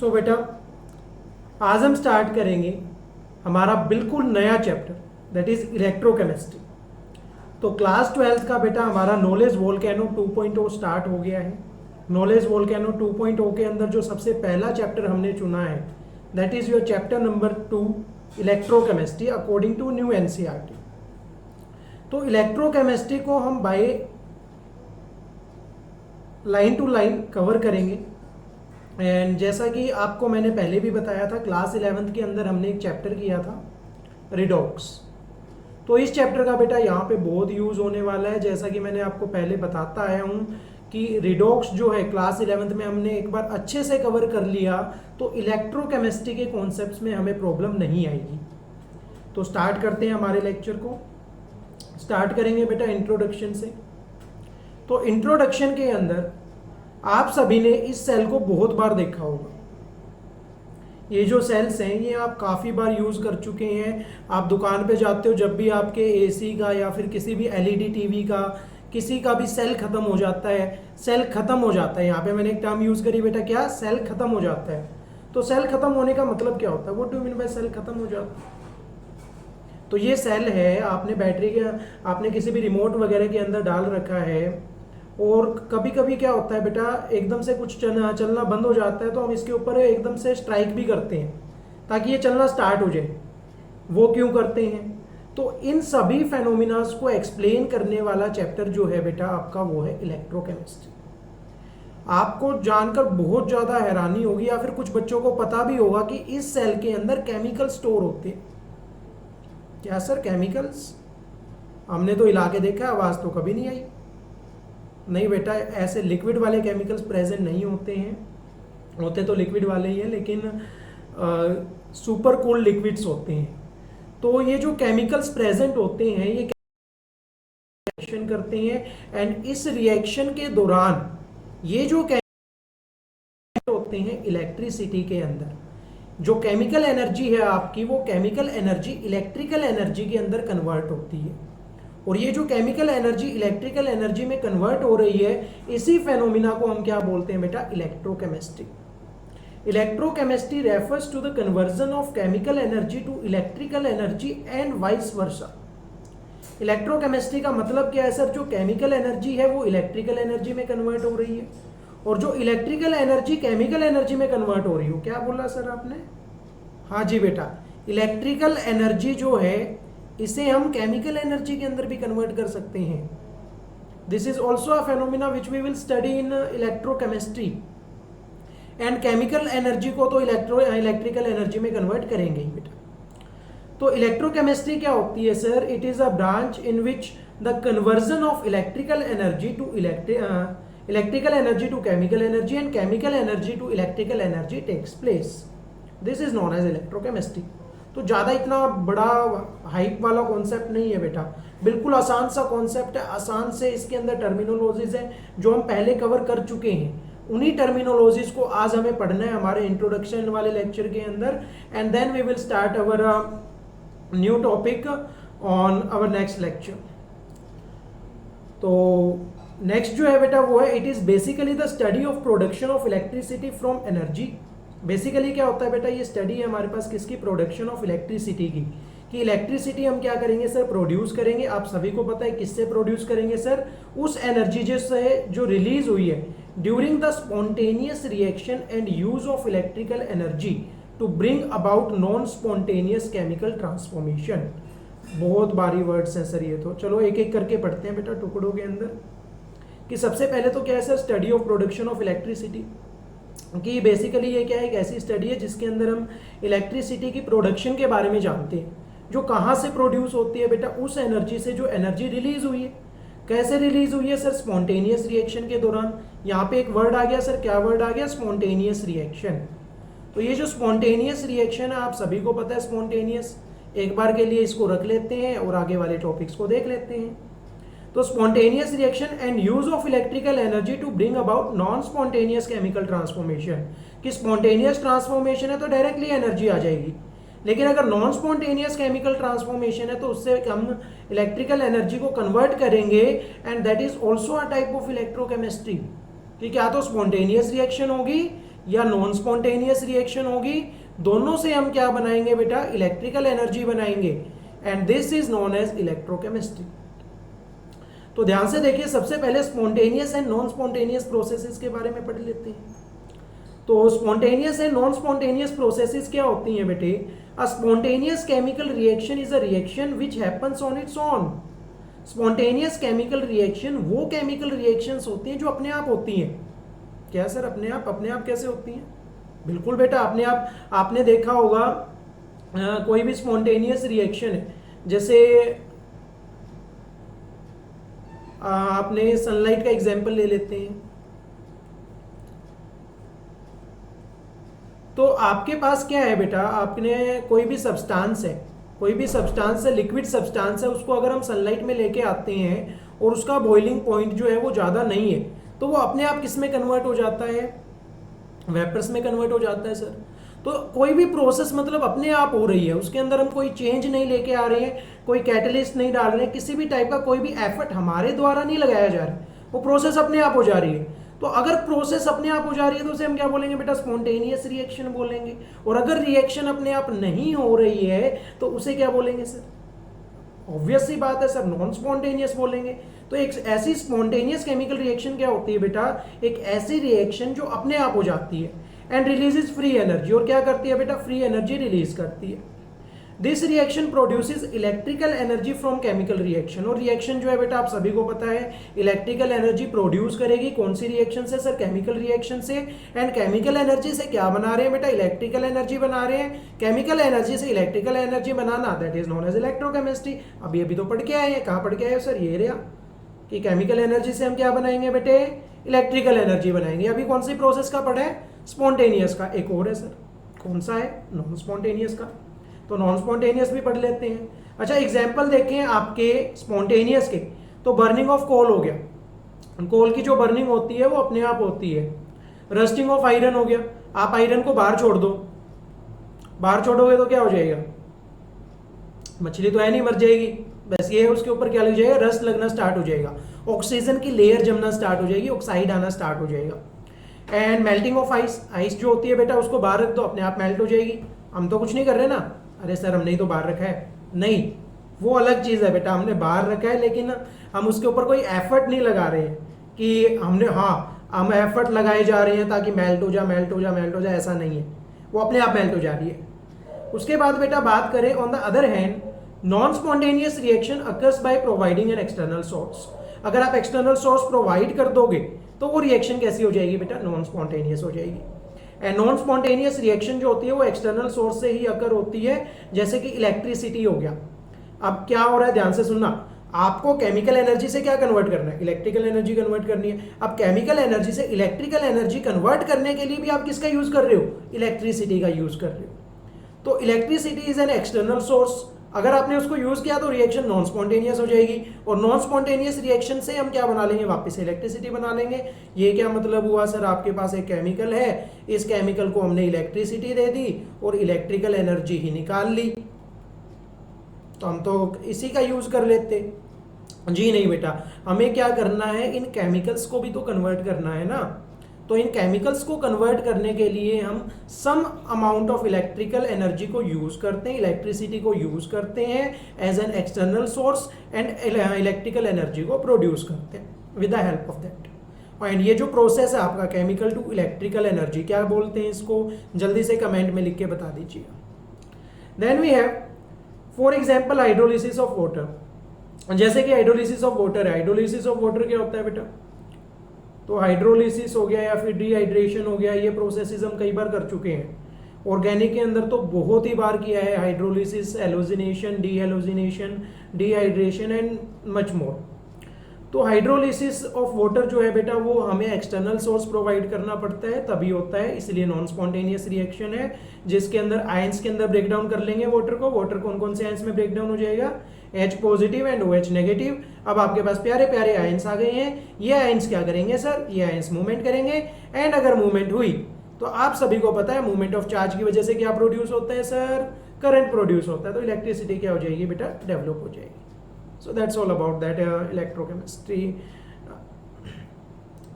सो बेटा आज हम स्टार्ट करेंगे हमारा बिल्कुल नया चैप्टर दैट इज इलेक्ट्रोकेमिस्ट्री। तो क्लास 12th का बेटा हमारा नॉलेज वोल्केनो 2.0 स्टार्ट हो गया है। नॉलेज वोल्केनो 2.0 के अंदर जो सबसे पहला चैप्टर हमने चुना है that is your chapter number 2 electrochemistry according to new NCERT. तो इलेक्ट्रोकेमिस्ट्री को हम by line to line cover करेंगे। एंड जैसा कि आपको मैंने पहले भी बताया था क्लास 11th के अंदर हमने एक चैप्टर किया था रिडॉक्स। तो इस चैप्टर का बेटा यहाँ पे बहुत यूज़ होने वाला है। जैसा कि मैंने आपको पहले बताता आया हूँ कि रिडॉक्स जो है क्लास 11th में हमने एक बार अच्छे से कवर कर लिया तो इलेक्ट्रोकेमिस्ट्री के कॉन्सेप्ट्स में हमें प्रॉब्लम नहीं आएगी। तो स्टार्ट करते हैं हमारे लेक्चर को। स्टार्ट करेंगे बेटा इंट्रोडक्शन से। तो इंट्रोडक्शन के अंदर आप सभी ने इस सेल को बहुत बार देखा होगा। ये जो सेल्स हैं ये आप काफ़ी बार यूज़ कर चुके हैं। आप दुकान पे जाते हो, जब भी आपके एसी का या फिर किसी भी एलईडी टीवी का किसी का भी सेल खत्म हो जाता है, सेल खत्म हो जाता है। यहाँ पे मैंने एक टर्म यूज़ करी बेटा, क्या? सेल खत्म हो जाता है। तो सेल खत्म होने का मतलब क्या होता है? What do you mean by cell खत्म हो जाता है? तो ये सेल है, आपने बैटरी के आपने किसी भी रिमोट वगैरह के अंदर डाल रखा है और कभी कभी क्या होता है बेटा एकदम से कुछ चलना बंद हो जाता है तो हम इसके ऊपर एकदम से स्ट्राइक भी करते हैं ताकि ये चलना स्टार्ट हो जाए। वो क्यों करते हैं? तो इन सभी फेनोमिनास को एक्सप्लेन करने वाला चैप्टर जो है बेटा आपका वो है इलेक्ट्रोकेमिस्ट्री। आपको जानकर बहुत ज़्यादा हैरानी होगी या फिर कुछ बच्चों को पता भी होगा कि इस सेल के अंदर केमिकल स्टोर होते हैं। क्या सर केमिकल्स? हमने तो हिला के देखा, आवाज़ तो कभी नहीं आई। नहीं बेटा, ऐसे लिक्विड वाले केमिकल्स प्रेजेंट नहीं होते हैं, होते तो लिक्विड वाले ही हैं लेकिन सुपर कूल्ड लिक्विड्स होते हैं। तो ये जो केमिकल्स प्रेजेंट होते हैं ये रिएक्शन करते हैं एंड इस रिएक्शन के दौरान ये जो केमिकल होते हैं इलेक्ट्रिसिटी के अंदर जो केमिकल एनर्जी है आपकी वो केमिकल एनर्जी इलेक्ट्रिकल एनर्जी के अंदर कन्वर्ट होती है। और ये जो केमिकल एनर्जी इलेक्ट्रिकल एनर्जी में कन्वर्ट हो रही है इसी फेनोमिना को हम क्या बोलते हैं बेटा? Electrochemistry. Electrochemistry refers to the conversion of chemical energy to electrical energy and vice versa. Electrochemistry का मतलब क्या है सर? जो केमिकल एनर्जी है वो इलेक्ट्रिकल एनर्जी में कन्वर्ट हो रही है और जो इलेक्ट्रिकल एनर्जी केमिकल एनर्जी में कन्वर्ट हो रही हो। क्या बोला सर आपने? हाँ जी बेटा, इलेक्ट्रिकल एनर्जी जो है इसे हम केमिकल एनर्जी के अंदर भी कन्वर्ट कर सकते हैं। This is also a phenomena which we will study in electrochemistry. And chemical energy को तो इलेक्ट्रिकल एनर्जी में कन्वर्ट करेंगे ही बेटा। तो इलेक्ट्रोकेमिस्ट्री क्या होती है sir? It is a branch in which the conversion of electrical energy to electrical energy to chemical energy and chemical energy to electrical energy takes place. This is known as electrochemistry. तो ज़्यादा इतना बड़ा hype वाला concept नहीं है बेटा, बिल्कुल आसान सा कॉन्सेप्ट है। आसान से इसके अंदर टर्मिनोलॉजीज हैं जो हम पहले कवर कर चुके हैं। उन्हीं टर्मिनोलॉजीज को आज हमें पढ़ना है हमारे इंट्रोडक्शन वाले लेक्चर के अंदर and then we will start our new topic on our next lecture. तो नेक्स्ट जो है बेटा वो है it is basically the study of production of electricity from energy. Basically क्या होता है बेटा? ये स्टडी है हमारे पास किसकी? प्रोडक्शन ऑफ इलेक्ट्रिसिटी की। कि इलेक्ट्रिसिटी हम क्या करेंगे सर? प्रोड्यूस करेंगे। आप सभी को पता है किससे प्रोड्यूस करेंगे सर? उस एनर्जी जिससे जो रिलीज हुई है during the spontaneous reaction and use of electrical energy to bring about non spontaneous chemical transformation. बहुत भारी वर्ड्स हैं सर ये तो। चलो एक एक करके पढ़ते हैं बेटा टुकड़ों के अंदर। कि सबसे पहले तो क्या है sir? Study of production of electricity. कि बेसिकली ये क्या है? एक ऐसी स्टडी है जिसके अंदर हम इलेक्ट्रिसिटी की प्रोडक्शन के बारे में जानते हैं। जो कहाँ से प्रोड्यूस होती है बेटा? उस एनर्जी से जो एनर्जी रिलीज हुई है। कैसे रिलीज हुई है सर? स्पॉन्टेनियस रिएक्शन के दौरान। यहाँ पे एक वर्ड आ गया सर, क्या वर्ड आ गया? Spontaneous reaction. तो ये जो स्पॉन्टेनियस रिएक्शन है आप सभी को पता है स्पॉन्टेनियस। एक बार के लिए इसको रख लेते हैं और आगे वाले टॉपिक्स को देख लेते हैं। तो spontaneous reaction and use of electrical energy to bring about non spontaneous chemical transformation. कि स्पॉन्टेनियस ट्रांसफॉर्मेशन है तो डायरेक्टली एनर्जी आ जाएगी, लेकिन अगर नॉन स्पॉन्टेनियस केमिकल ट्रांसफॉर्मेशन है तो उससे हम इलेक्ट्रिकल एनर्जी को कन्वर्ट करेंगे and that is also a type of electrochemistry. कि क्या तो स्पॉन्टेनियस रिएक्शन होगी या नॉन स्पॉन्टेनियस रिएक्शन होगी, दोनों से हम क्या बनाएंगे बेटा, इलेक्ट्रिकल एनर्जी बनाएंगे, and this is known as electrochemistry. तो ध्यान से देखिए, सबसे पहले spontaneous and non spontaneous processes के बारे में पढ़ लेते हैं। तो spontaneous and non spontaneous processes क्या होती हैं बेटे? A spontaneous chemical reaction is a reaction which happens on its own. Spontaneous chemical reaction वो केमिकल रिएक्शंस होती हैं जो अपने आप होती हैं। क्या सर, अपने आप कैसे होती हैं? बिल्कुल बेटा, अपने आप। आपने देखा होगा कोई भी स्पॉन्टेनियस रिएक्शन है, जैसे आपने सनलाइट का एग्जांपल ले लेते हैं। तो आपके पास क्या है बेटा, आपने कोई भी सब्सटेंस है, लिक्विड सब्सटेंस है, उसको अगर हम सनलाइट में लेके आते हैं और उसका बॉइलिंग पॉइंट जो है वो ज़्यादा नहीं है, तो वो अपने आप किस में कन्वर्ट हो जाता है? वेपर्स में कन्वर्ट हो जाता है सर। तो कोई भी प्रोसेस मतलब अपने आप हो रही है, उसके अंदर हम कोई चेंज नहीं लेके आ रहे हैं, कोई कैटलिस्ट नहीं डाल रहे हैं, किसी भी टाइप का कोई भी एफर्ट हमारे द्वारा नहीं लगाया जा रहा है, वो प्रोसेस अपने आप हो जा रही है। तो अगर प्रोसेस अपने आप हो जा रही है तो उसे हम क्या बोलेंगे बेटा? स्पॉन्टेनियस रिएक्शन बोलेंगे। और अगर रिएक्शन अपने आप नहीं हो रही है तो उसे क्या बोलेंगे सर? ऑब्वियस सी बात है सर, नॉन स्पॉन्टेनियस बोलेंगे। तो एक ऐसी स्पॉन्टेनियस केमिकल रिएक्शन क्या होती है बेटा? एक ऐसी रिएक्शन जो अपने आप हो जाती है एंड रिलीजेस फ्री एनर्जी। और क्या करती है बेटा? फ्री एनर्जी रिलीज करती है। This reaction produces electrical energy from chemical reaction. और रिएक्शन जो है बेटा, आप सभी को पता है, इलेक्ट्रिकल एनर्जी प्रोड्यूस करेगी। कौन सी रिएक्शन से सर? केमिकल रिएक्शन से। एंड केमिकल एनर्जी से क्या बना रहे हैं बेटा? इलेक्ट्रिकल एनर्जी बना रहे हैं। केमिकल एनर्जी से इलेक्ट्रिकल एनर्जी बनाना, that is known as electrochemistry. अभी तो पढ़ के आए हैं। कहाँ पढ़ के आए सर? ये रहा कि केमिकल एनर्जी से हम क्या बनाएंगे बेटे? इलेक्ट्रिकल एनर्जी बनाएंगे। अभी कौन सी प्रोसेस का पढ़ा है? स्पॉन्टेनियस का। एक और है सर, कौन सा है? नॉन स्पॉन्टेनियस का। तो नॉन स्पॉन्टेनियस भी पढ़ लेते हैं। अच्छा, एग्जाम्पल देखें आपके स्पॉन्टेनियस के, तो बर्निंग ऑफ कोल हो गया। कोल की जो बर्निंग होती है वो अपने आप होती है। रस्टिंग ऑफ आयरन हो गया। आप आयरन को बाहर छोड़ दो, बाहर छोड़ोगे तो क्या हो जाएगा? मछली तो है नहीं, मर जाएगी। बस ये है, उसके ऊपर क्या लग जाएगा? रस्ट लगना स्टार्ट हो जाएगा, ऑक्सीजन की लेयर जमना स्टार्ट हो जाएगी, ऑक्साइड आना स्टार्ट हो जाएगा। And melting of ice, ice जो होती है बेटा उसको बाहर रख दो, अपने आप मेल्ट हो जाएगी। हम तो कुछ नहीं कर रहे ना। अरे सर हमने ही तो बाहर रखा है। नहीं, वो अलग चीज़ है बेटा, हमने बाहर रखा है लेकिन हम उसके ऊपर कोई एफर्ट नहीं लगा रहे हैं कि हमने, हाँ हम एफर्ट लगाए जा रहे हैं ताकि मेल्ट हो जा, मेल्ट हो जा, मेल्ट हो जा, ऐसा नहीं है, वो अपने आप मेल्ट हो जा रही है। उसके बाद बेटा बात करें on the other hand, non spontaneous reaction occurs by providing N external source. अगर आप एक्सटर्नल सोर्स प्रोवाइड कर दोगे तो वो रिएक्शन कैसी हो जाएगी बेटा? नॉन स्पॉन्टेनियस हो जाएगी। एंड नॉन स्पॉन्टेनियस रिएक्शन जो होती है वो एक्सटर्नल सोर्स से ही अकर होती है, जैसे कि इलेक्ट्रिसिटी हो गया। अब क्या हो रहा है, ध्यान से सुनना। आपको केमिकल एनर्जी से क्या कन्वर्ट करना है? इलेक्ट्रिकल एनर्जी कन्वर्ट करनी है। अब केमिकल एनर्जी से इलेक्ट्रिकल एनर्जी कन्वर्ट करने के लिए भी आप किसका यूज कर रहे हो? इलेक्ट्रिसिटी का यूज कर रहे हो। तो electricity is an external source. अगर आपने उसको यूज किया तो रिएक्शन नॉन स्पॉन्टेनियस हो जाएगी, और नॉन स्पॉन्टेनियस रिएक्शन से हम क्या बना लेंगे? वापस इलेक्ट्रिसिटी बना लेंगे। ये क्या मतलब हुआ सर? आपके पास एक केमिकल है, इस केमिकल को हमने इलेक्ट्रिसिटी दे दी और इलेक्ट्रिकल एनर्जी ही निकाल ली, तो हम तो इसी का यूज कर लेते। जी नहीं बेटा, हमें क्या करना है? इन केमिकल्स को भी तो कन्वर्ट करना है ना। तो इन केमिकल्स को कन्वर्ट करने के लिए हम some amount of electrical energy को यूज करते हैं, इलेक्ट्रिसिटी को यूज करते हैं as an external source, and electrical energy को प्रोड्यूस करते हैं with the help of that. And ये जो प्रोसेस है आपका केमिकल टू इलेक्ट्रिकल एनर्जी, क्या बोलते हैं इसको? जल्दी से कमेंट में लिख के बता दीजिएगा। Then we have for example hydrolysis of water. जैसे कि हाइड्रोलिसिस ऑफ वाटर है। हाइड्रोलिसिस ऑफ वाटर क्या होता है बेटा? तो हाइड्रोलिसिस हो गया या फिर डिहाइड्रेशन हो गया, ये प्रोसेसेस हम कई बार कर चुके हैं। ऑर्गेनिक के अंदर तो बहुत ही बार किया है hydrolysis, halogenation, dehalogenation, dehydration and much more. तो हाइड्रोलिसिस ऑफ वाटर जो है बेटा वो हमें एक्सटर्नल सोर्स प्रोवाइड करना पड़ता है तभी होता है, इसलिए नॉन स्पॉन्टेनियस रिएक्शन है, जिसके अंदर आयंस के अंदर ब्रेक डाउन कर लेंगे वाटर को। वाटर कौन कौन से आयंस में ब्रेक डाउन हो जाएगा? H positive and OH negative. अब आपके पास प्यारे प्यारे आयंस आ गए हैं। ये आयंस क्या करेंगे सर? ये आयंस मूवमेंट करेंगे, एंड अगर मूवमेंट हुई तो आप सभी को पता है मूवमेंट ऑफ चार्ज की वजह से क्या प्रोड्यूस होता है सर? करंट प्रोड्यूस होता है। तो इलेक्ट्रिसिटी क्या हो जाएगी बेटा? डेवलप हो जाएगी। So that's all about that electrochemistry.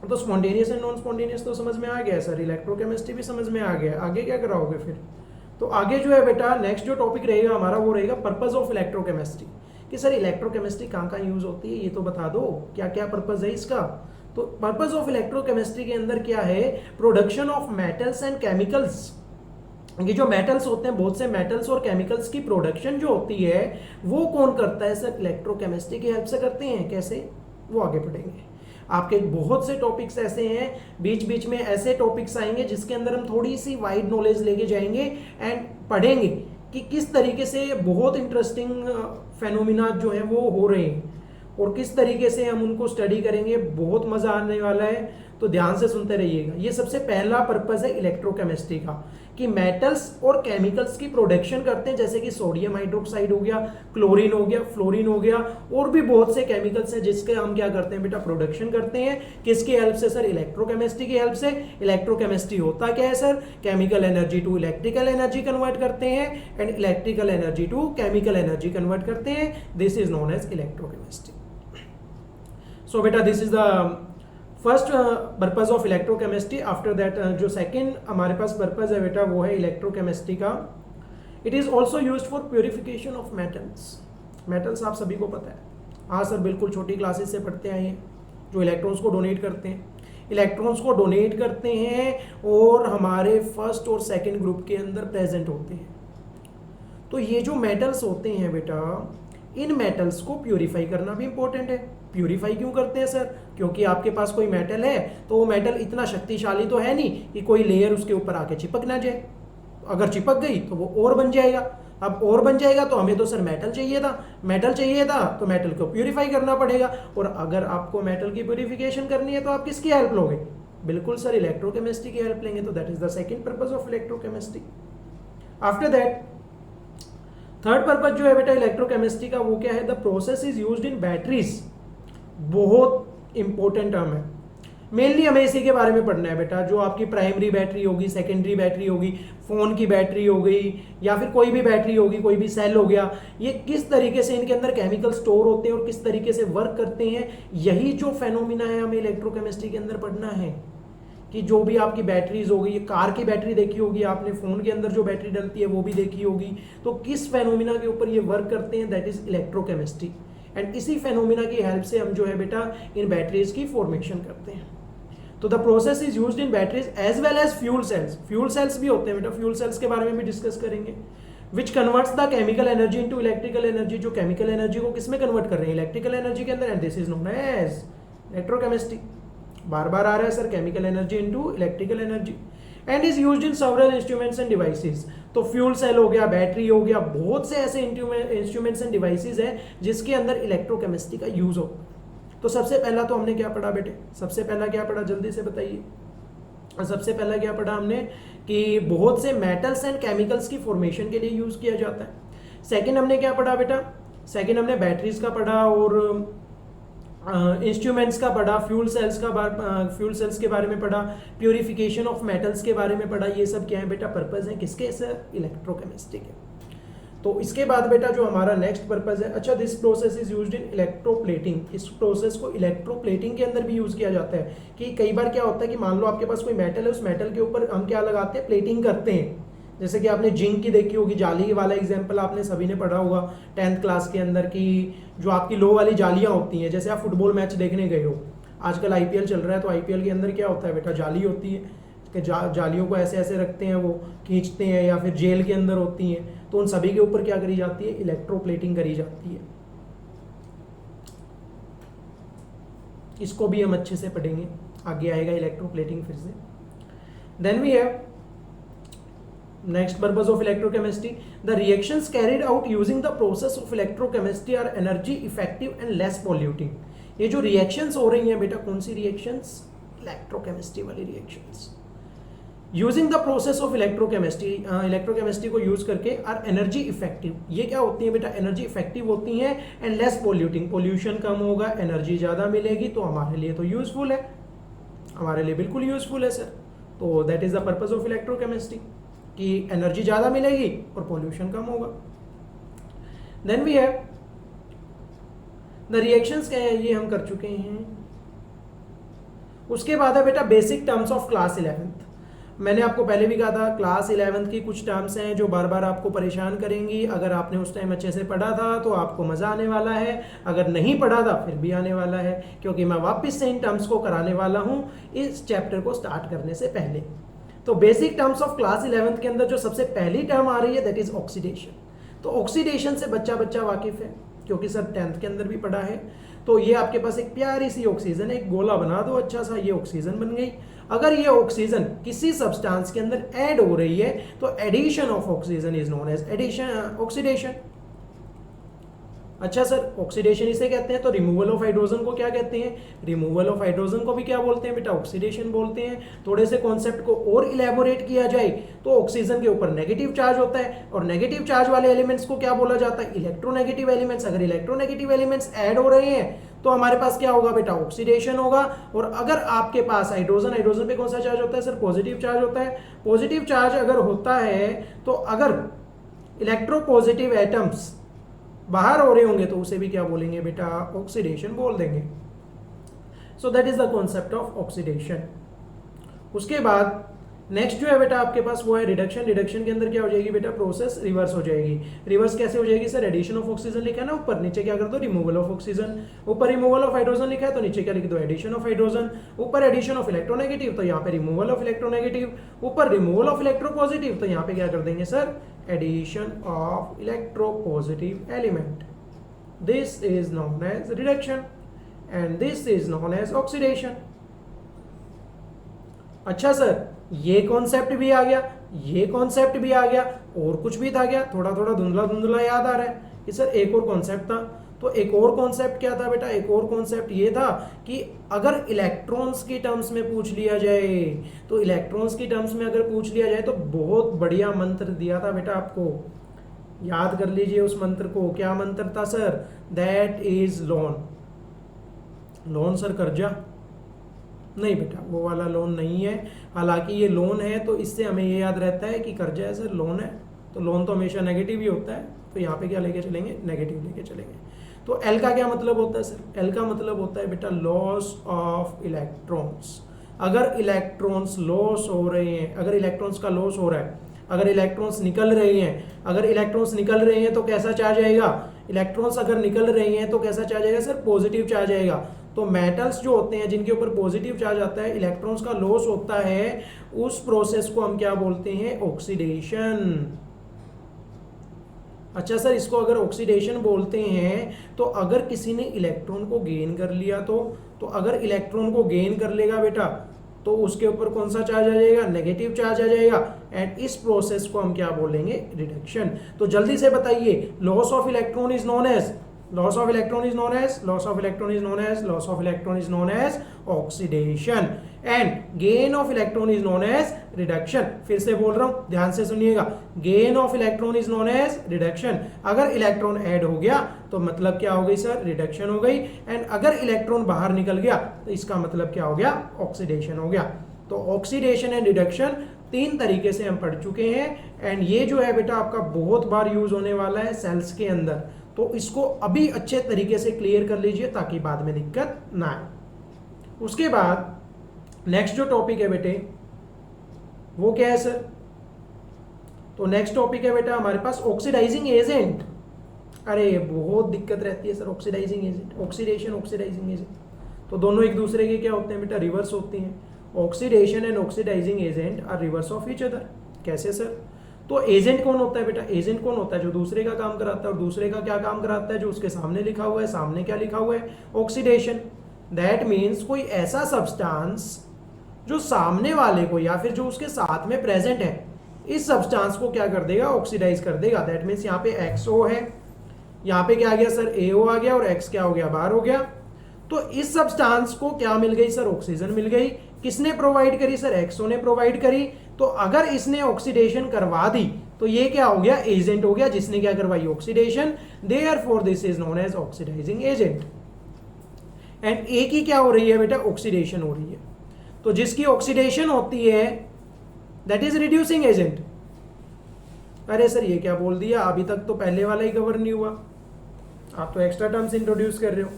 तो स्पॉन्टेनियस एंड नॉन स्पॉन्टेनियस तो समझ में आ गया सर, इलेक्ट्रोकेमिस्ट्री भी समझ में आ गया, आगे क्या कराओगे फिर? तो आगे जो है बेटा नेक्स्ट जो टॉपिक रहेगा हमारा वो रहेगा पर्पस ऑफ इलेक्ट्रोकेमिस्ट्री, कि सर इलेक्ट्रोकेमिस्ट्री कहाँ कहाँ यूज होती है ये तो बता दो, क्या क्या पर्पस है इसका। तो पर्पस ऑफ इलेक्ट्रोकेमिस्ट्री के अंदर क्या है, production of metals and chemicals. ये जो मेटल्स होते हैं, बहुत से मेटल्स और केमिकल्स की प्रोडक्शन जो होती है वो कौन करता है सर, इलेक्ट्रोकेमिस्ट्री की हेल्प से करते हैं। कैसे, वो आगे पढ़ेंगे। आपके बहुत से टॉपिक्स ऐसे हैं, बीच बीच में ऐसे टॉपिक्स आएंगे जिसके अंदर हम थोड़ी सी वाइड नॉलेज लेके जाएंगे एंड पढ़ेंगे कि किस तरीके से बहुत इंटरेस्टिंग फेनोमिना जो है वो हो रहे हैं और किस तरीके से हम उनको स्टडी करेंगे, बहुत मजा आने वाला है। तो ध्यान से सुनते रहिएगा। ये सबसे पहला पर्पस है इलेक्ट्रोकेमिस्ट्री का, कि मेटल्स और केमिकल्स की प्रोडक्शन करते हैं, जैसे कि सोडियम हाइड्रोक्साइड हो गया, क्लोरीन हो गया, फ्लोरीन हो गया, और भी बहुत से केमिकल्स हैं जिसके हम क्या करते हैं बेटा, प्रोडक्शन करते हैं। किसकी हेल्प से सर, इलेक्ट्रोकेमिस्ट्री की हेल्प से। इलेक्ट्रोकेमिस्ट्री होता क्या है sir, chemical energy to electrical energy convert करते हैं and electrical energy to chemical energy convert करते हैं। This is known as electrochemistry. So बेटा this is the first purpose of electrochemistry. After that जो सेकेंड हमारे पास पर्पज है बेटा वो है इलेक्ट्रोकेमिस्ट्री का, it is also use for purification of metals. Metals आप सभी को पता है, हाँ सर बिल्कुल, छोटी क्लासेस से पढ़ते आए हैं, जो इलेक्ट्रॉन्स को डोनेट करते हैं, इलेक्ट्रॉन्स को डोनेट करते हैं और हमारे फर्स्ट और सेकेंड ग्रुप के अंदर प्रेजेंट होते हैं। तो ये जो मेटल्स होते हैं बेटा, इन मेटल्स को प्यूरिफाई करना भी इंपॉर्टेंट है। प्यूरिफाई क्यों करते हैं सर, क्योंकि आपके पास कोई मेटल है तो वो मेटल इतना शक्तिशाली तो है नहीं कि कोई लेयर उसके ऊपर आके चिपक ना जाए। अगर चिपक गई तो वो और बन जाएगा। अब और बन जाएगा तो हमें तो सर मेटल चाहिए था, मेटल चाहिए था तो मेटल को प्यूरिफाई करना पड़ेगा। और अगर आपको मेटल की प्यूरिफिकेशन करनी है तो आप किसकी हेल्प लोगे, बिल्कुल सर इलेक्ट्रोकेमिस्ट्री की हेल्प लेंगे। तो that is the second purpose of electrochemistry. After that third purpose जो है बेटा इलेक्ट्रोकेमिस्ट्री का वो क्या है, the process is used in batteries. बहुत इंपॉर्टेंट टर्म है, मेनली हमें इसी के बारे में पढ़ना है बेटा। जो आपकी प्राइमरी बैटरी होगी, सेकेंडरी बैटरी होगी, फोन की बैटरी हो गई या फिर कोई भी बैटरी होगी, कोई भी सेल हो गया, ये किस तरीके से इनके अंदर केमिकल स्टोर होते हैं और किस तरीके से वर्क करते हैं, यही जो फेनोमिना है हमें इलेक्ट्रोकेमिस्ट्री के अंदर पढ़ना है। कि जो भी आपकी बैटरीज होगी, ये कार की बैटरी देखी होगी आपने, फोन के अंदर जो बैटरी डलती है वो भी देखी होगी, तो किस फेनोमिना के ऊपर ये वर्क करते हैं, दैट इज इलेक्ट्रोकेमिस्ट्री। एंड इसी फेनोमिना की हेल्प से हम जो है बेटा इन बैटरीज की फॉर्मेशन करते हैं। तो the process is used in batteries as well as fuel cells. Fuel cells भी होते हैं बेटा, फ्यूल सेल्स के बारे में भी डिस्कस करेंगे। Which converts the chemical energy into electrical energy, जो केमिकल एनर्जी को किसमें कन्वर्ट कर रहे हैं, इलेक्ट्रिकल एनर्जी के अंदर। And this is known as electrochemistry. बार बार आ रहा है sir, chemical energy into electrical energy. And is used in several instruments and devices. तो फ्यूल सेल हो गया, बैटरी हो गया, बहुत से ऐसे इंस्ट्रूमेंट्स एंड डिवाइसेस हैं जिसके अंदर इलेक्ट्रोकेमिस्ट्री का यूज हो। तो सबसे पहला तो हमने क्या पढ़ा बेटे, सबसे पहला क्या पढ़ा जल्दी से बताइए। सबसे पहला क्या पढ़ा हमने कि बहुत से मेटल्स एंड केमिकल्स की फॉर्मेशन के लिए यूज किया जाता है। सेकंड हमने क्या पढ़ा बेटा, सेकंड हमने बैटरीज का पढ़ा और इंस्ट्रूमेंट्स का पढ़ा, फ्यूल सेल्स के बारे में पढ़ा, प्यूरिफिकेशन ऑफ मेटल्स के बारे में पढ़ा। ये सब क्या है बेटा, पर्पस है किसके सर, इलेक्ट्रोकेमिस्ट्री के। तो इसके बाद बेटा जो हमारा नेक्स्ट पर्पस है, अच्छा this process is used in electroplating. इस प्रोसेस को इलेक्ट्रोप्लेटिंग के अंदर भी यूज किया जाता है। कि कई बार क्या होता है कि मान लो आपके पास कोई मेटल है, उस मेटल के ऊपर हम क्या लगाते हैं, प्लेटिंग करते हैं। जैसे कि आपने जिंक की देखी होगी, जाली वाला एग्जांपल आपने सभी ने पढ़ा होगा 10th क्लास के अंदर की, जो आपकी लो वाली जालियां होती हैं। जैसे आप फुटबॉल मैच देखने गए हो, आजकल आईपीएल चल रहा है, तो आईपीएल के अंदर क्या होता है बेटा, जाली होती है कि जालियों को ऐसे ऐसे रखते हैं, वो खींचते हैं, या फिर जेल के अंदर होती हैं, तो उन सभी के ऊपर क्या करी जाती है, इलेक्ट्रोप्लेटिंग करी जाती है। इसको भी हम अच्छे से पढ़ेंगे, आगे आएगा इलेक्ट्रोप्लेटिंग फिर से। Then we have next purpose of electrochemistry, the reactions carried out using the process of electrochemistry are energy effective and less polluting। ये जो reactions हो रही हैं बेटा, कौन सी reactions, electrochemistry वाली reactions using the process of electrochemistry, electrochemistry को use करके are energy effective। ये क्या होती है बेटा, energy effective होती हैं and less polluting, pollution कम होगा, energy ज़्यादा मिलेगी, तो हमारे लिए तो useful है, हमारे लिए बिल्कुल useful है सर। तो that is the purpose of electrochemistry कि एनर्जी ज़्यादा मिलेगी और पॉल्यूशन कम होगा। Then we have the reactions क्या है, ये हम कर चुके हैं। उसके बाद है बेटा basic terms of class 11th। मैंने आपको पहले भी कहा था क्लास 11th की कुछ टर्म्स हैं जो बार बार आपको परेशान करेंगी। अगर आपने उस टाइम अच्छे से पढ़ा था तो आपको मज़ा आने वाला है, अगर नहीं पढ़ा था फिर भी आने वाला है, क्योंकि मैं वापस से इन टर्म्स को कराने वाला हूँ इस चैप्टर को स्टार्ट करने से पहले। तो basic terms of class 11th के अंदर जो सबसे पहली टर्म आ रही है दैट इज ऑक्सीडेशन। तो ऑक्सीडेशन से बच्चा वाकिफ है, क्योंकि सर 10th के अंदर भी पढ़ा है। तो ये आपके पास एक प्यारी सी ऑक्सीजन, एक गोला बना दो अच्छा सा, ये ऑक्सीजन बन गई। अगर ये ऑक्सीजन किसी सब्सटेंस के अंदर ऐड हो रही है तो addition of oxygen is known as addition oxidation. अच्छा सर, ऑक्सीडेशन इसे कहते हैं, तो रिमूवल ऑफ हाइड्रोजन को क्या कहते हैं? रिमूवल ऑफ हाइड्रोजन को भी क्या बोलते हैं बेटा? ऑक्सीडेशन बोलते हैं। थोड़े से कॉन्सेप्ट को और इलेबोरेट किया जाए तो ऑक्सीजन के ऊपर नेगेटिव चार्ज होता है, और नेगेटिव चार्ज वाले एलिमेंट्स को क्या बोला जाता है? Electronegative elements. अगर इलेक्ट्रोनेगेटिव एलिमेंट्स ऐड हो रहे हैं तो हमारे पास क्या होगा बेटा? ऑक्सीडेशन होगा। और अगर आपके पास हाइड्रोजन पे कौन सा चार्ज होता है सर? पॉजिटिव चार्ज होता है। पॉजिटिव चार्ज अगर होता है तो अगर इलेक्ट्रोपॉजिटिव एटम्स बाहर हो रहे होंगे तो उसे भी क्या बोलेंगे बेटा? ऑक्सीडेशन बोल देंगे। So that is the concept of oxidation. उसके बाद नेक्स्ट जो है बेटा आपके पास वो है रिडक्शन। रिडक्शन के अंदर क्या हो जाएगी बेटा? प्रोसेस रिवर्स हो जाएगी। रिवर्स कैसे हो जाएगी सर? एडिशन ऑफ ऑक्सीजन लिखा है ना ऊपर, नीचे क्या कर दो? Removal of oxygen. ऊपर रिमूवल ऑफ हाइड्रोजन लिखा है तो नीचे क्या लिख दो? Addition of hydrogen. ऊपर एडिशन ऑफ इलेक्ट्रोनेगेटिव तो यहाँ पे रिमूवल ऑफ इलेक्ट्रोनेगेटिव। ऊपर रिमूवल ऑफ इलेक्ट्रोपॉजिटिव तो यहाँ पे क्या कर देंगे sir? Addition of electropositive element. This is known as reduction and this is known as oxidation. अच्छा सर, ये कॉन्सेप्ट भी आ गया, ये कॉन्सेप्ट भी आ गया, और कुछ भी था क्या? थोड़ा थोड़ा धुंधला धुंधला याद आ रहा है कि सर एक और कॉन्सेप्ट था। तो एक और कॉन्सेप्ट क्या था बेटा? एक और कॉन्सेप्ट ये था कि अगर इलेक्ट्रॉन्स की टर्म्स में पूछ लिया जाए, तो इलेक्ट्रॉन्स की टर्म्स में अगर पूछ लिया जाए तो बहुत बढ़िया मंत्र दिया था बेटा आपको, याद कर लीजिए उस मंत्र को। क्या मंत्र था sir? That is loan. Loan sir कर्जा? नहीं बेटा, वो वाला लोन नहीं है। हालांकि ये लोन है तो इससे हमें ये याद रहता है कि कर्जा है सर, लोन है, तो लोन तो हमेशा नेगेटिव ही होता है, तो यहाँ पे क्या लेके चलेंगे? नेगेटिव लेके चलेंगे। तो एल का क्या मतलब होता है सर? एल का मतलब होता है बेटा लॉस ऑफ इलेक्ट्रॉन्स। अगर इलेक्ट्रॉन्स लॉस हो रहे हैं, अगर इलेक्ट्रॉन्स का लॉस हो रहा है, अगर इलेक्ट्रॉन्स निकल रहे हैं, अगर इलेक्ट्रॉन्स निकल रहे हैं तो कैसा चार्ज आएगा? इलेक्ट्रॉन्स अगर निकल रहे हैं तो कैसा चार्ज आएगा सर? पॉजिटिव चार्ज आएगा। तो मेटल्स जो होते हैं जिनके ऊपर पॉजिटिव चार्ज आता है, इलेक्ट्रॉन्स का लॉस होता है, उस प्रोसेस को हम क्या बोलते हैं? ऑक्सीडेशन। अच्छा सर, इसको अगर ऑक्सीडेशन बोलते हैं तो अगर किसी ने इलेक्ट्रॉन को गेन कर लिया तो अगर इलेक्ट्रॉन को गेन कर लेगा बेटा तो उसके ऊपर कौन सा चार्ज आ जाएगा? नेगेटिव चार्ज आ जाएगा। एंड इस प्रोसेस को हम क्या बोलेंगे? रिडक्शन। तो जल्दी से बताइए, loss of electron is known as loss of electron is known as loss of electron is known as loss of electron is known as oxidation and gain of electron is known as reduction। फिर से बोल रहा हूं, ध्यान से सुनिएगा, gain of electron is known as reduction। अगर electron add हो गया तो मतलब क्या हो गई सर? रिडक्शन हो गई। एंड अगर इलेक्ट्रॉन बाहर निकल गया तो इसका मतलब क्या हो गया? ऑक्सीडेशन हो गया। तो ऑक्सीडेशन एंड रिडक्शन तीन तरीके से हम पढ़ चुके हैं। एंड ये जो है बेटा आपका बहुत बार यूज होने वाला है सेल्स के अंदर, तो इसको अभी अच्छे तरीके से क्लियर कर लीजिए ताकि बाद में दिक्कत ना आए। उसके बाद नेक्स्ट जो टॉपिक है बेटे वो क्या है सर? तो नेक्स्ट टॉपिक है बेटा हमारे पास ऑक्सीडाइजिंग एजेंट। अरे बहुत दिक्कत रहती है sir oxidizing agent, oxidation oxidizing agent, तो दोनों एक दूसरे के क्या होते हैं बेटा? रिवर्स होती हैं। Oxidation and oxidizing agent are reverse of each other. कैसे सर? तो एजेंट कौन होता है बेटा? एजेंट कौन होता है? जो दूसरे का काम कराता है। और दूसरे का क्या काम कराता है? जो उसके सामने लिखा हुआ है। सामने क्या लिखा हुआ है? ऑक्सीडेशन। दैट मीन्स कोई ऐसा सब्सटेंस जो सामने वाले को या फिर जो उसके साथ में प्रेजेंट है, इस सब्सटेंस को क्या कर देगा? ऑक्सीडाइज कर देगा। दैट मीन्स यहाँ पे एक्सओ है, यहाँ पे क्या आ गया सर? एओ आ गया, और एक्स क्या हो गया? बाहर हो गया। तो इस सब्सटेंस को क्या मिल गई सर? ऑक्सीजन मिल गई। किसने प्रोवाइड करी सर? एक्सओ ने प्रोवाइड करी। तो अगर इसने ऑक्सीडेशन करवा दी तो ये क्या हो गया? एजेंट हो गया, जिसने क्या करवाई? Oxidation. Therefore this is known as oxidizing agent. And A की क्या हो रही है बेटा? ऑक्सीडेशन हो रही है। तो जिसकी ऑक्सीडेशन होती है दैट इज रिड्यूसिंग एजेंट। अरे सर ये क्या बोल दिया? अभी तक तो पहले वाला ही कवर नहीं हुआ, आप तो एक्स्ट्रा टर्म्स इंट्रोड्यूस कर रहे हो।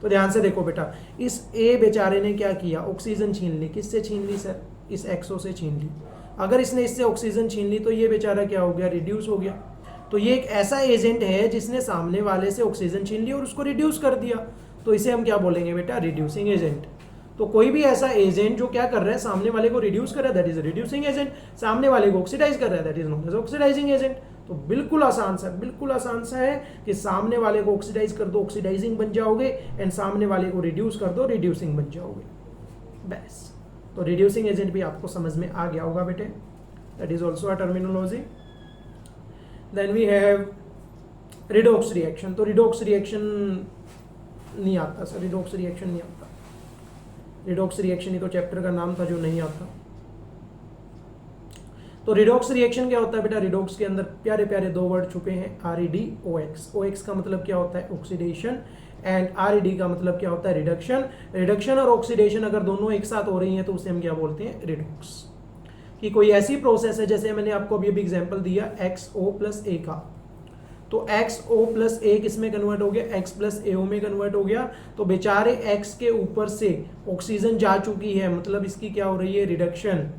तो ध्यान से देखो बेटा, इस ए बेचारे ने क्या किया, ऑक्सीजन छीन ली। किससे छीन ली सर, इस एक्सो से छीन ली। अगर इसने इससे ऑक्सीजन छीन ली तो ये बेचारा क्या हो गया, रिड्यूस हो गया। तो ये एक ऐसा एजेंट है जिसने सामने वाले से ऑक्सीजन छीन ली और उसको रिड्यूस कर दिया, तो इसे हम क्या बोलेंगे बेटा, रिड्यूसिंग एजेंट। तो कोई भी ऐसा एजेंट जो क्या कर रहा है, सामने वाले को रिड्यूस कर रहा है, दैट इज रिड्यूसिंग एजेंट। सामने वाले को ऑक्सीडाइज कर रहा है, that is known as oxidizing agent. तो बिल्कुल आसान सा, बिल्कुल आसान सा है कि सामने वाले को ऑक्सीडाइज कर दो, ऑक्सीडाइजिंग बन जाओगे, एंड सामने वाले को रिड्यूस कर दो, रिड्यूसिंग बन जाओगे, बस। तो रिड्यूसिंग एजेंट भी आपको समझ में आ गया होगा बेटे, that is also a terminology. Then we have redox reaction. तो रिडॉक्स रिएक्शन नहीं आता सर, रिडॉक्स रिएक्शन नहीं आता। रिडॉक्स रिएक्शन ही तो चैप्टर का नाम था जो नहीं आता। तो रिडॉक्स रिएक्शन क्या होता है बेटा, रिडॉक्स के अंदर प्यारे प्यारे दो वर्ड छुपे हैं, REDOX। OX का मतलब क्या होता है, ऑक्सीडेशन, एंड RED का मतलब क्या होता है, रिडक्शन। रिडक्शन और ऑक्सीडेशन अगर दोनों एक साथ हो रही हैं तो उसे हम क्या बोलते हैं, रिडॉक्स। कि कोई ऐसी प्रोसेस है, जैसे मैंने आपको अभी एग्जांपल दिया XO+A का, तो XO+A किस में कन्वर्ट हो गया, X+AO में कन्वर्ट हो गया। तो बेचारे X के ऊपर से ऑक्सीजन जा चुकी है, मतलब इसकी क्या हो रही है, रिडक्शन,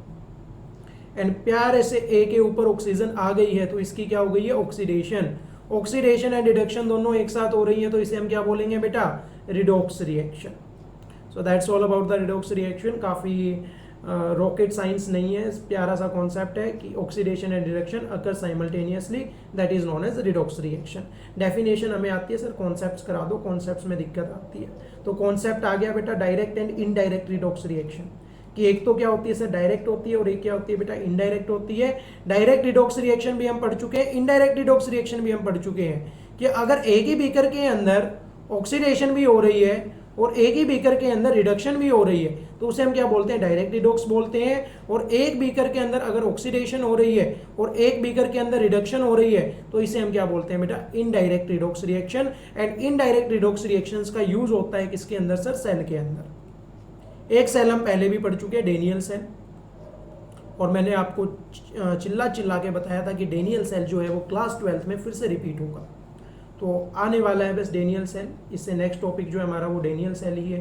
एंड प्यारे से A के ऊपर ऑक्सीजन आ गई है, तो इसकी क्या हो गई है, ऑक्सीडेशन। ऑक्सीडेशन एंड रिडक्शन दोनों एक साथ हो रही है, तो इसे हम क्या बोलेंगे बेटा, redox reaction. So that's all about the redox reaction. काफ़ी रॉकेट साइंस नहीं है, प्यारा सा कॉन्सेप्ट है कि oxidation and reduction occur simultaneously, that is known as redox reaction. Definition हमें आती है सर, कॉन्सेप्ट्स करा दो, कॉन्सेप्ट्स में दिक्कत आती है। तो कॉन्सेप्ट आ गया बेटा, direct and indirect redox reaction, कि एक तो क्या होती है सर, डायरेक्ट होती है, और एक क्या होती है बेटा, इनडायरेक्ट होती है। डायरेक्ट रिडॉक्स रिएक्शन भी हम पढ़ चुके हैं, इनडायरेक्ट रिडॉक्स रिएक्शन भी हम पढ़ चुके हैं, कि अगर एक ही बीकर के अंदर ऑक्सीडेशन भी हो रही है और एक ही बीकर के अंदर रिडक्शन भी हो रही है, तो उसे हम क्या बोलते हैं, डायरेक्ट रिडॉक्स बोलते हैं। और एक बीकर के अंदर अगर ऑक्सीडेशन हो रही है और एक बीकर के अंदर रिडक्शन हो रही है, तो इसे हम क्या बोलते हैं बेटा, indirect redox reaction. And indirect redox reactions का यूज होता है किसके अंदर सर, सेल के अंदर। एक सेल हम पहले भी पढ़ चुके हैं, डेनियल सेल, और मैंने आपको चिल्ला चिल्ला के बताया था कि डेनियल सेल जो है वो क्लास 12th में फिर से रिपीट होगा। तो आने वाला है बस डेनियल सेल, इससे नेक्स्ट टॉपिक जो है हमारा वो डेनियल सेल ही है।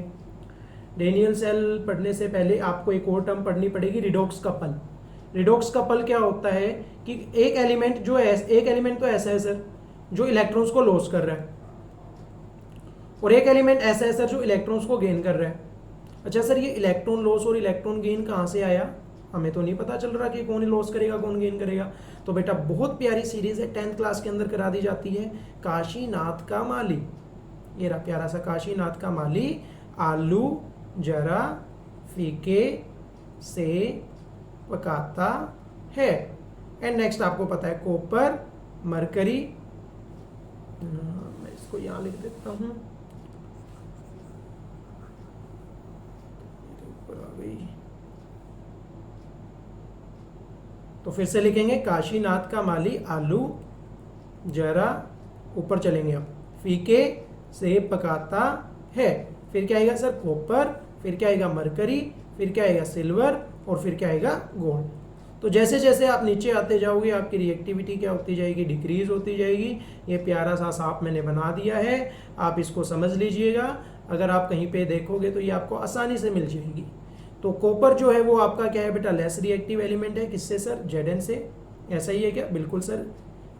डेनियल सेल पढ़ने से पहले आपको एक और टर्म पढ़नी पड़ेगी, रिडॉक्स कपल। रिडॉक्स कपल क्या होता है कि एक एलिमेंट जो है, एक एलिमेंट तो ऐसा है सर जो इलेक्ट्रॉन्स को लॉस कर रहा है, और एक एलिमेंट ऐसा है सर जो इलेक्ट्रॉन्स को गेन कर रहा है। अच्छा सर, ये इलेक्ट्रॉन लॉस और इलेक्ट्रॉन गेन कहाँ से आया, हमें तो नहीं पता चल रहा कि कौन लॉस करेगा कौन गेन करेगा। तो बेटा बहुत प्यारी सीरीज है, 10th क्लास के अंदर करा दी जाती है, काशीनाथ का माली। ये रहा प्यारा सा काशीनाथ का माली, आलू जरा फीके से पकाता है। एंड नेक्स्ट आपको पता है कॉपर, मरकरी, मैं इसको यहां लिख देता हूं, ऊपर आ गई, तो फिर से लिखेंगे काशीनाथ का माली, आलू जरा, ऊपर चलेंगे अब, फीके से पकाता है। फिर क्या आएगा सर, कॉपर, फिर क्या आएगा, मरकरी, फिर क्या आएगा, सिल्वर, और फिर क्या आएगा, गोल्ड। तो जैसे जैसे आप नीचे आते जाओगे आपकी रिएक्टिविटी क्या होती जाएगी, डिक्रीज होती जाएगी। ये प्यारा सा साफ मैंने बना दिया है, आप इसको समझ लीजिएगा। अगर आप कहीं पे देखोगे तो ये आपको आसानी से मिल जाएगी। तो कॉपर जो है वो आपका क्या है बेटा, लेस रिएक्टिव एलिमेंट है, किससे सर, Zn से। ऐसा ही है क्या, बिल्कुल सर।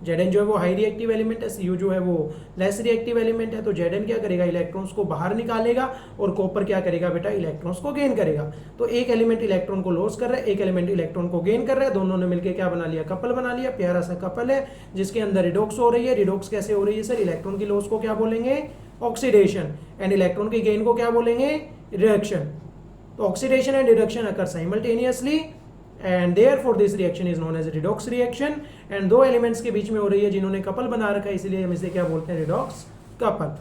Zn जो है वो हाई रिएक्टिव एलिमेंट है, Cu जो है वो लेस रिएक्टिव एलिमेंट है। तो Zn क्या करेगा, इलेक्ट्रॉन्स को बाहर निकालेगा, और कॉपर क्या करेगा बेटा, इलेक्ट्रॉन्स को गेन करेगा। तो एक एलिमेंट इलेक्ट्रॉन को लॉस कर रहा है, एक एलिमेंट इलेक्ट्रॉन को गेन कर रहा है, दोनों ने मिलकर क्या बना लिया, कपल बना लिया। प्यारा सा कपल है जिसके अंदर रिडॉक्स हो रही है। रिडॉक्स कैसे हो रही है सर, इलेक्ट्रॉन की लॉस को क्या बोलेंगे, ऑक्सीडेशन, एंड इलेक्ट्रॉन की गेन को क्या बोलेंगे, रिडक्शन। तो oxidation and reduction occur simultaneously, and therefore this reaction is known as redox reaction। and दो एलिमेंट्स के बीच में हो रही है जिन्होंने कपल बना रखा है, इसलिए हम इसे क्या बोलते हैं, रिडॉक्स कपल।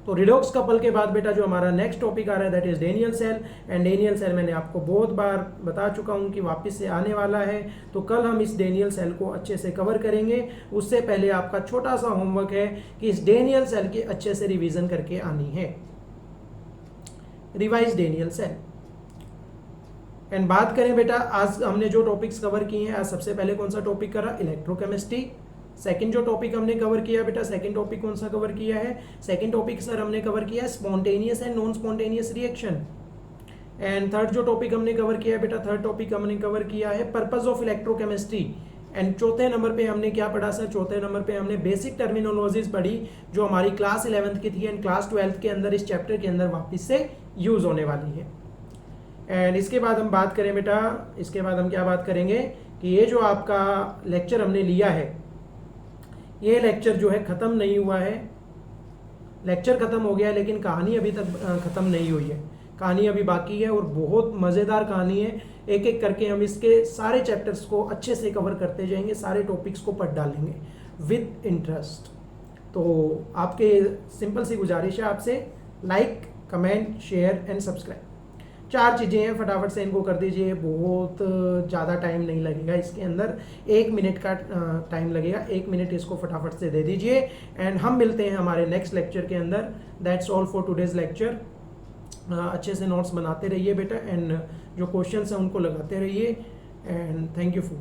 तो रिडॉक्स कपल के बाद बेटा जो हमारा नेक्स्ट टॉपिक आ रहा है that is Daniell cell. And Daniell cell मैंने आपको बहुत बार बता चुका हूं कि वापस से आने वाला है, तो कल हम इस डेनियल सेल को अच्छे से कवर करेंगे। उससे पहले आपका छोटा सा होमवर्क है कि इस डेनियल सेल की अच्छे से रिवीजन करके आनी है, रिवाइज डेनियल सेल। एंड बात करें बेटा, आज हमने जो टॉपिक्स कवर किए हैं, आज सबसे पहले कौन सा टॉपिक करा, इलेक्ट्रोकेमिस्ट्री। सेकंड जो टॉपिक हमने कवर किया बेटा, सेकंड टॉपिक कौन सा कवर किया है? सेकंड टॉपिक सर हमने कवर किया है spontaneous and non spontaneous reaction. And third जो टॉपिक हमने कवर किया है बेटा, थर्ड टॉपिक हमने कवर किया है पर्पस ऑफ इलेक्ट्रोकेमिस्ट्री। एंड चौथे नंबर पे हमने क्या पढ़ा सर? चौथे नंबर पे हमने बेसिक टर्मिनोलॉजीज पढ़ी जो हमारी क्लास 11th की थी एंड क्लास 12th के अंदर इस चैप्टर के अंदर वापस से यूज होने वाली है। एंड इसके बाद हम बात करें बेटा, इसके बाद हम क्या बात करेंगे कि ये जो आपका लेक्चर हमने लिया है, ये लेक्चर जो है ख़त्म नहीं हुआ है। लेक्चर ख़त्म हो गया है लेकिन कहानी अभी तक ख़त्म नहीं हुई है। कहानी अभी बाकी है और बहुत मज़ेदार कहानी है। एक एक करके हम इसके सारे चैप्टर्स को अच्छे से कवर करते जाएंगे, सारे टॉपिक्स को पढ़ डालेंगे विद इंटरेस्ट। तो आपके सिंपल सी गुजारिश है आपसे, like, comment, share and subscribe, 4 चीज़ें हैं, फटाफट से इनको कर दीजिए। बहुत ज़्यादा टाइम नहीं लगेगा इसके अंदर, 1 मिनट का टाइम लगेगा। 1 मिनट इसको फटाफट से दे दीजिए एंड हम मिलते हैं हमारे नेक्स्ट लेक्चर के अंदर। That's all for today's lecture. अच्छे से नोट्स बनाते रहिए बेटा एंड जो क्वेश्चंस हैं उनको लगाते रहिए एंड थैंक यू फॉर